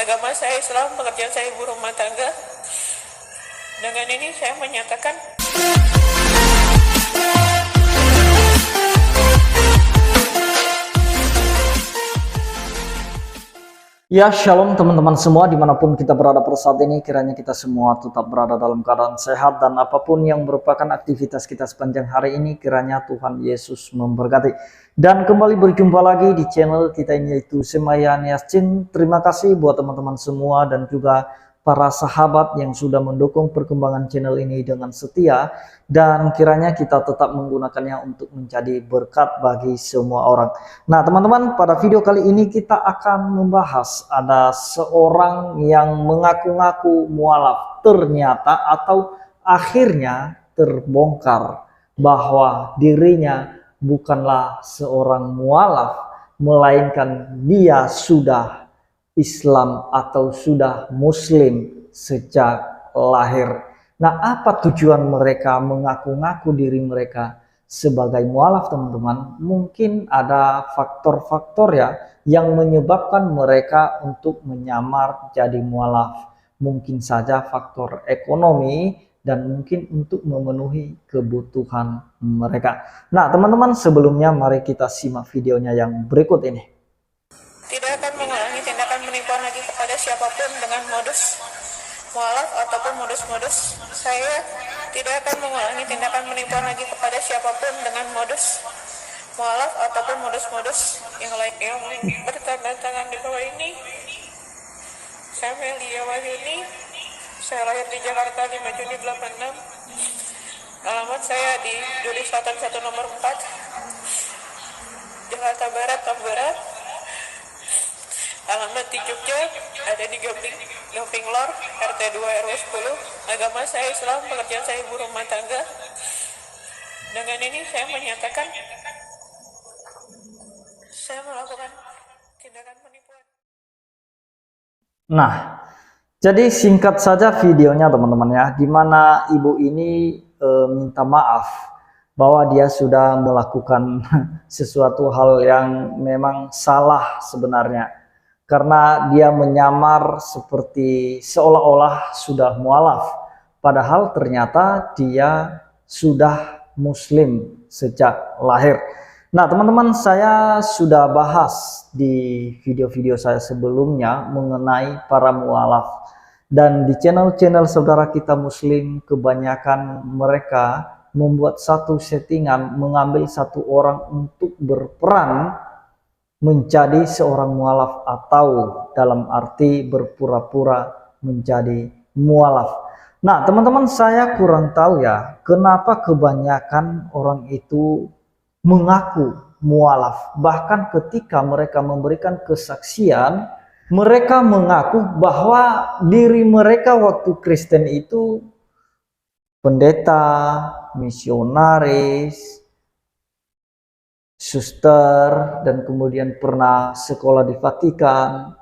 Agama saya Islam, pekerjaan saya ibu rumah tangga. Dengan ini saya menyatakan ya, shalom teman-teman semua dimanapun kita berada pada saat ini, kiranya kita semua tetap berada dalam keadaan sehat dan apapun yang merupakan aktivitas kita sepanjang hari ini, kiranya Tuhan Yesus memberkati. Dan kembali berjumpa lagi di channel kita ini, yaitu Semayan Yasin. Terima kasih buat teman-teman semua dan juga para sahabat yang sudah mendukung perkembangan channel ini dengan setia, dan kiranya kita tetap menggunakannya untuk menjadi berkat bagi semua orang. Nah teman-teman, pada video kali ini kita akan membahas ada seorang yang mengaku-ngaku mualaf, ternyata atau akhirnya terbongkar bahwa dirinya bukanlah seorang mualaf, melainkan dia sudah Islam atau sudah Muslim sejak lahir. Nah, apa tujuan mereka mengaku-ngaku diri mereka sebagai mualaf, teman-teman? Mungkin ada faktor-faktor ya yang menyebabkan mereka untuk menyamar jadi mualaf. Mungkin saja faktor ekonomi dan mungkin untuk memenuhi kebutuhan mereka. Nah, teman-teman, sebelumnya mari kita simak videonya yang berikut ini. tidak akan mengulangi tindakan penipuan lagi kepada siapapun dengan modus mualaf ataupun modus-modus. Saya tidak akan mengulangi tindakan penipuan lagi kepada siapapun dengan modus mualaf ataupun modus-modus yang lain. Yang bertanda tangan di bawah ini, saya Melia Wahyuni. Saya lahir di Jakarta 5 Juni 86. Alamat saya di Duri Selatan 1 nomor 4, Jakarta Barat, Tambarat. Alamat di Jogja, ada di Gamping Lor, RT 2 RW 10. Agama saya Islam, pekerjaan saya ibu rumah tangga. Dengan ini saya menyatakan saya melakukan tindakan penipuan. Nah, jadi singkat saja videonya teman-teman ya, dimana ibu ini minta maaf bahwa dia sudah melakukan sesuatu hal yang memang salah sebenarnya. Karena dia menyamar seperti seolah-olah sudah mualaf, padahal ternyata dia sudah Muslim sejak lahir. Nah teman-teman, saya sudah bahas di video-video saya sebelumnya mengenai para mualaf. Dan di channel-channel saudara kita Muslim, kebanyakan mereka membuat satu settingan, mengambil satu orang untuk berperan menjadi seorang mualaf, atau dalam arti berpura-pura menjadi mualaf. Nah teman-teman, saya kurang tahu ya kenapa kebanyakan orang itu mengaku mualaf. Bahkan ketika mereka memberikan kesaksian, mereka mengaku bahwa diri mereka waktu Kristen itu pendeta, misionaris, suster, dan kemudian pernah sekolah di Vatikan,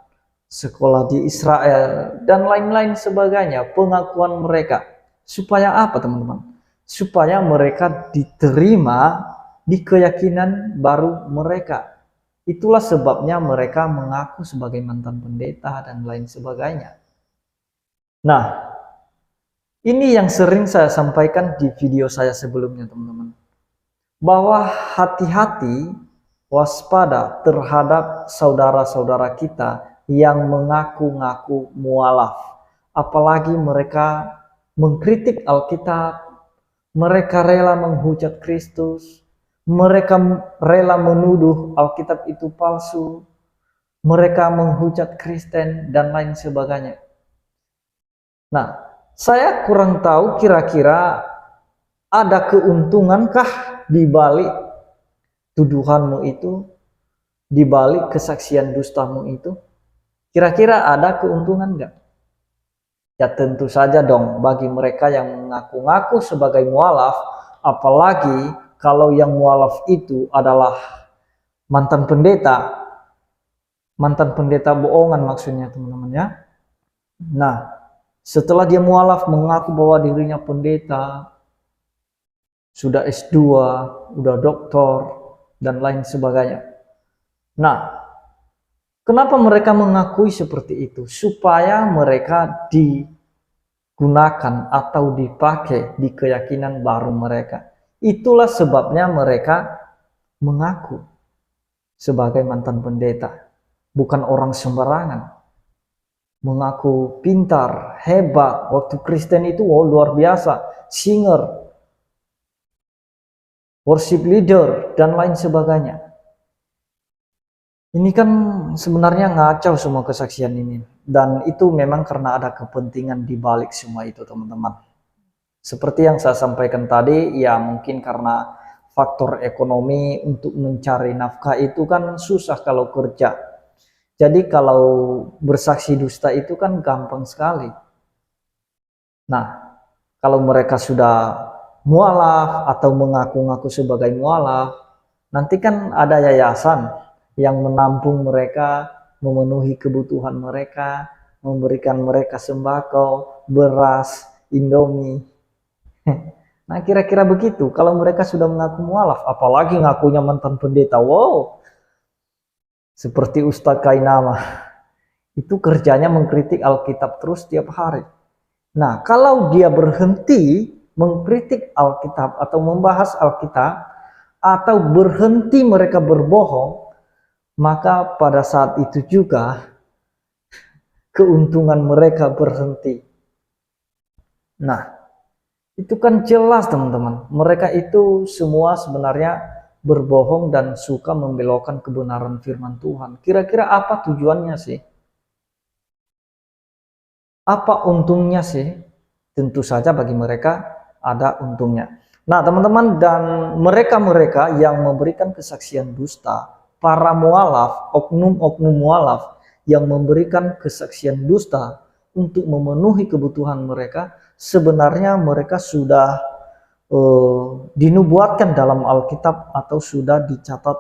sekolah di Israel, dan lain-lain sebagainya. Pengakuan mereka supaya apa teman-teman? Supaya mereka diterima di keyakinan baru mereka. Itulah sebabnya mereka mengaku sebagai mantan pendeta dan lain sebagainya. Nah, ini yang sering saya sampaikan di video saya sebelumnya teman-teman, bahwa hati-hati, waspada terhadap saudara-saudara kita yang mengaku-ngaku mualaf. Apalagi mereka mengkritik Alkitab, mereka rela menghujat Kristus, mereka rela menuduh Alkitab itu palsu, mereka menghujat Kristen dan lain sebagainya. Nah, saya kurang tahu kira-kira ada keuntungankah di balik tuduhanmu itu, di balik kesaksian dustamu itu? Kira-kira ada keuntungan enggak? Ya tentu saja dong bagi mereka yang mengaku-ngaku sebagai mualaf, apalagi kalau yang mualaf itu adalah mantan pendeta bohongan maksudnya teman-teman ya. Nah, setelah dia mualaf mengaku bahwa dirinya pendeta, sudah S2, udah doktor, dan lain sebagainya. Nah, Kenapa mereka mengakui seperti itu? Supaya mereka digunakan atau dipakai di keyakinan baru mereka. Itulah sebabnya mereka mengaku sebagai mantan pendeta. Bukan orang sembarangan. Mengaku pintar, hebat. Waktu Kristen itu luar biasa. Singer, worship leader, dan lain sebagainya. Ini kan sebenarnya ngacau semua kesaksian ini. Dan itu memang karena ada kepentingan di balik semua itu, teman-teman. Seperti yang saya sampaikan tadi, ya mungkin karena faktor ekonomi untuk mencari nafkah itu kan susah kalau kerja. Jadi kalau bersaksi dusta itu kan gampang sekali. Nah, kalau mereka sudah mualaf atau mengaku-ngaku sebagai mualaf, nanti kan ada yayasan yang menampung mereka, memenuhi kebutuhan mereka, memberikan mereka sembako, beras, Indomie. Nah, kira-kira begitu. Kalau mereka sudah mengaku mualaf, apalagi ngakunya mantan pendeta. Wow, seperti Ustadz Kainama. Itu kerjanya mengkritik Alkitab terus tiap hari. Nah, kalau dia berhenti mengkritik Alkitab atau membahas Alkitab, atau berhenti mereka berbohong, maka pada saat itu juga keuntungan mereka berhenti. Nah, itu kan jelas teman-teman. Mereka itu semua sebenarnya berbohong dan suka membelokkan kebenaran firman Tuhan. Kira-kira apa tujuannya sih? Apa untungnya sih? Tentu saja bagi mereka ada untungnya. Nah, teman-teman, dan mereka-mereka yang memberikan kesaksian dusta, para mualaf, oknum-oknum mualaf yang memberikan kesaksian dusta untuk memenuhi kebutuhan mereka, sebenarnya mereka sudah dinubuatkan dalam Alkitab atau sudah dicatat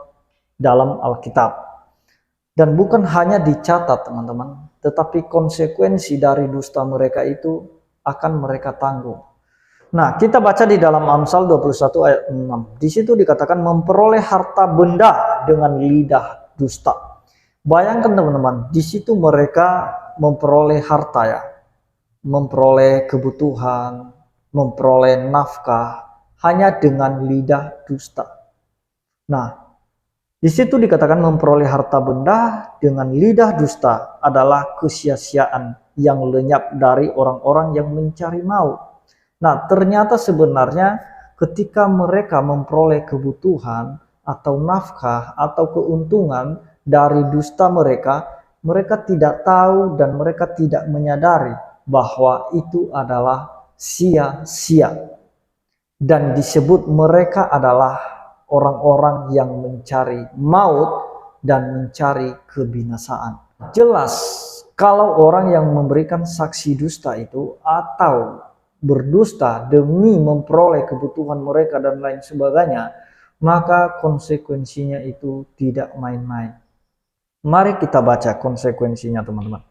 dalam Alkitab. Dan bukan hanya dicatat, teman-teman, tetapi konsekuensi dari dusta mereka itu akan mereka tanggung. Nah, kita baca di dalam Amsal 21 ayat 6. Di situ dikatakan memperoleh harta benda dengan lidah dusta. Bayangkan teman-teman, di situ mereka memperoleh harta ya. Memperoleh kebutuhan, memperoleh nafkah hanya dengan lidah dusta. Nah, di situ dikatakan memperoleh harta benda dengan lidah dusta adalah kesia-siaan yang lenyap dari orang-orang yang mencari maut. Nah, ternyata sebenarnya ketika mereka memperoleh kebutuhan atau nafkah atau keuntungan dari dusta mereka, mereka tidak tahu dan mereka tidak menyadari bahwa itu adalah sia-sia. Dan disebut mereka adalah orang-orang yang mencari maut dan mencari kebinasaan. Jelas, kalau orang yang memberikan saksi dusta itu atau berdusta demi memperoleh kebutuhan mereka dan lain sebagainya, maka konsekuensinya itu tidak main-main. Mari kita baca konsekuensinya, teman-teman.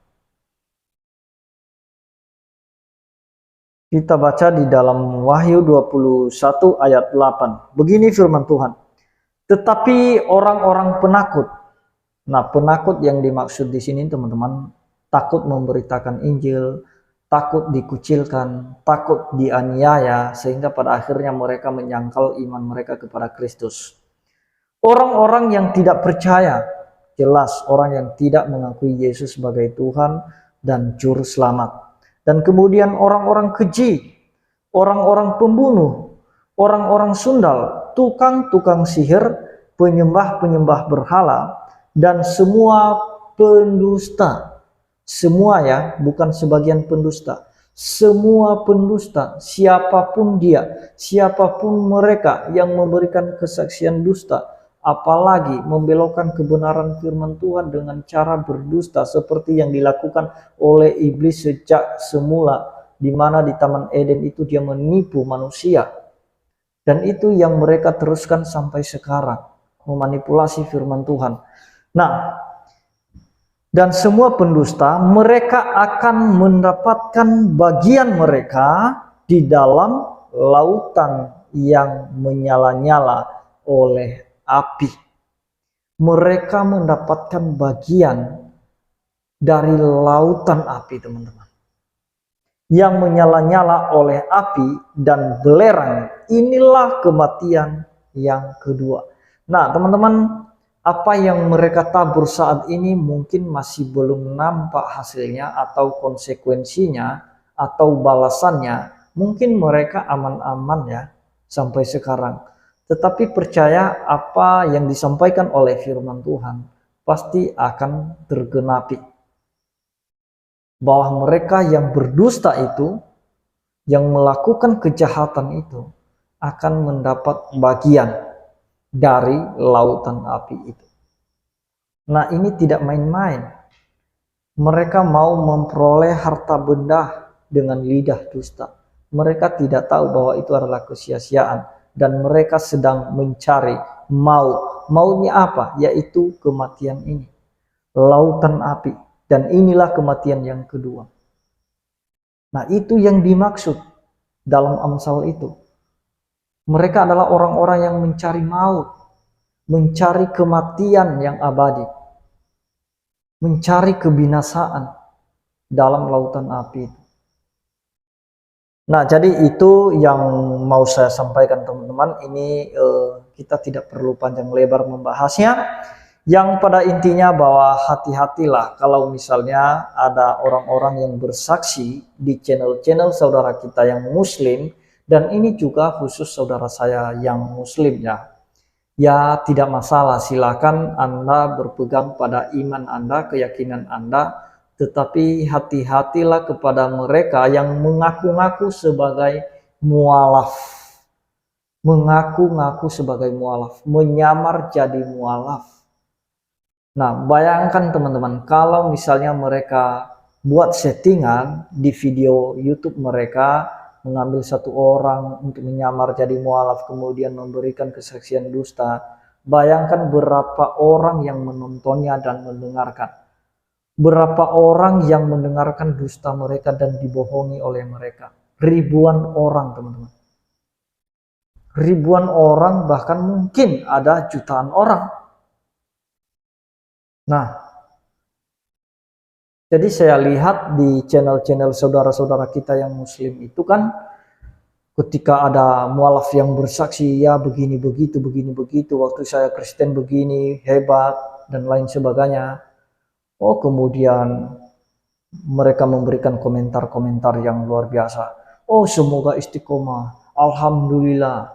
Kita baca di dalam Wahyu 21 ayat 8. Begini firman Tuhan. Tetapi orang-orang penakut. Nah, penakut yang dimaksud di sini, teman-teman, takut memberitakan Injil, takut dikucilkan, takut dianiaya, sehingga pada akhirnya mereka menyangkal iman mereka kepada Kristus. Orang-orang yang tidak percaya, jelas orang yang tidak mengakui Yesus sebagai Tuhan dan Juru Selamat. Dan kemudian orang-orang keji, orang-orang pembunuh, orang-orang sundal, tukang-tukang sihir, penyembah-penyembah berhala, dan semua pendusta. Semua ya, bukan sebagian pendusta. Semua pendusta, siapapun dia, siapapun mereka yang memberikan kesaksian dusta, apalagi membelokkan kebenaran firman Tuhan dengan cara berdusta seperti yang dilakukan oleh iblis sejak semula, di mana di Taman Eden itu dia menipu manusia. Dan itu yang mereka teruskan sampai sekarang, memanipulasi firman Tuhan. Nah, dan semua pendusta, mereka akan mendapatkan bagian mereka di dalam lautan yang menyala-nyala oleh api. Mereka mendapatkan bagian dari lautan api, teman-teman, yang menyala-nyala oleh api dan belerang. Inilah kematian yang kedua. Nah, teman-teman, apa yang mereka tabur saat ini mungkin masih belum nampak hasilnya atau konsekuensinya atau balasannya. Mungkin mereka aman-aman ya sampai sekarang. Tetapi percaya apa yang disampaikan oleh firman Tuhan pasti akan tergenapi. Bahwa mereka yang berdusta itu, yang melakukan kejahatan itu, akan mendapat bagian dari lautan api itu. Nah, ini tidak main-main. Mereka mau memperoleh harta benda dengan lidah dusta. Mereka tidak tahu bahwa itu adalah kesia-siaan. Dan mereka sedang mencari maut. Mautnya apa? Yaitu kematian ini. Lautan api. Dan inilah kematian yang kedua. Nah, itu yang dimaksud dalam Amsal itu. Mereka adalah orang-orang yang mencari maut, mencari kematian yang abadi, mencari kebinasaan dalam lautan api. Nah, jadi itu yang mau saya sampaikan, teman-teman. Ini kita tidak perlu panjang lebar membahasnya. Yang pada intinya bahwa hati-hatilah kalau misalnya ada orang-orang yang bersaksi di channel-channel saudara kita yang muslim, dan ini juga khusus saudara saya yang muslim ya. Ya tidak masalah, silakan Anda berpegang pada iman Anda, keyakinan Anda, tetapi hati-hatilah kepada mereka yang mengaku-ngaku sebagai mualaf. Mengaku-ngaku sebagai mualaf, menyamar jadi mualaf. Nah, bayangkan teman-teman, kalau misalnya mereka buat settingan di video YouTube mereka, mengambil satu orang untuk menyamar jadi mualaf, kemudian memberikan kesaksian dusta. Bayangkan berapa orang yang menontonnya dan mendengarkan. Berapa orang yang mendengarkan dusta mereka dan dibohongi oleh mereka. Ribuan orang, teman-teman. Ribuan orang, bahkan mungkin ada jutaan orang. Nah, jadi saya lihat di channel-channel saudara-saudara kita yang muslim itu kan, ketika ada mualaf yang bersaksi, ya begini begitu, waktu saya Kristen begini, hebat, dan lain sebagainya. Oh, kemudian mereka memberikan komentar-komentar yang luar biasa. Oh, semoga istiqomah, alhamdulillah,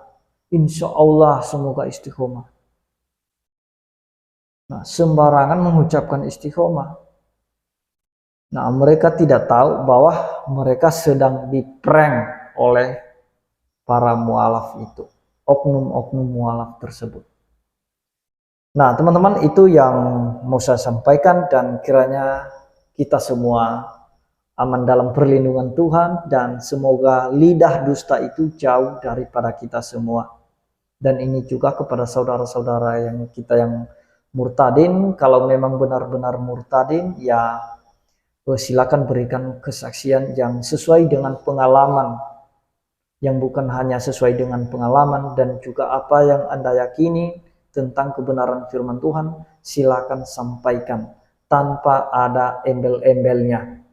insya Allah semoga istiqomah. Nah, sembarangan mengucapkan istiqomah. Nah, mereka tidak tahu bahwa mereka sedang diprank oleh para mualaf itu, oknum-oknum mualaf tersebut. Nah, teman-teman, itu yang mau saya sampaikan, dan kiranya kita semua aman dalam perlindungan Tuhan, dan semoga lidah dusta itu jauh daripada kita semua. Dan ini juga kepada saudara-saudara yang kita yang murtadin, kalau memang benar-benar murtadin, ya silakan berikan kesaksian yang sesuai dengan pengalaman, yang bukan hanya sesuai dengan pengalaman, dan juga apa yang Anda yakini tentang kebenaran firman Tuhan, silakan sampaikan tanpa ada embel-embelnya.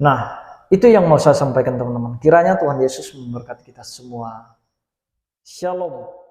Nah, itu yang mau saya sampaikan, teman-teman. Kiranya Tuhan Yesus memberkati kita semua. Shalom.